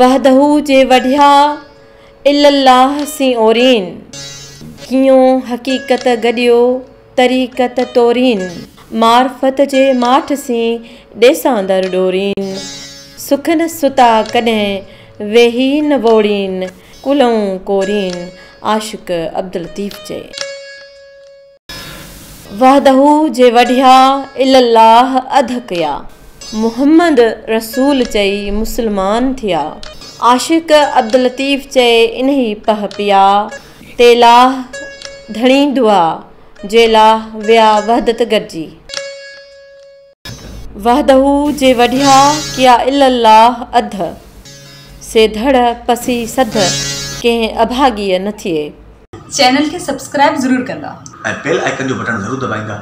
वहदहू जे वढिया इल्लल्लाह सी ओरीन कियों हकीकत गडियो तरीक़त तोरीन मार्फत जे माठ सी ॾेसांदर डोरीन सुख न सुता कॾहिं वेही न वोड़ीन कुलऊं कोरीन आशिक अब्दुल लतीफ़ चए। वहदहू जे वढिया इल्लल्लाह अध कया मुहम्मद रसूल चई मुसलमान थिया आशिक अब्दुल लतीफ़ चए इन्ही पह पिया तेलाह धणी दुआ जेलाह विया वहदत गॾिजी। वहदहू जे वढिया किया इल्लल्लाह अध से धड़ पसी सध कंहिं अभागीअ न थिए। चैनल खे सब्सक्राइब ज़रूर कंदा ऐं बेल आइकन जो बटन ज़रूर दबाईंदा।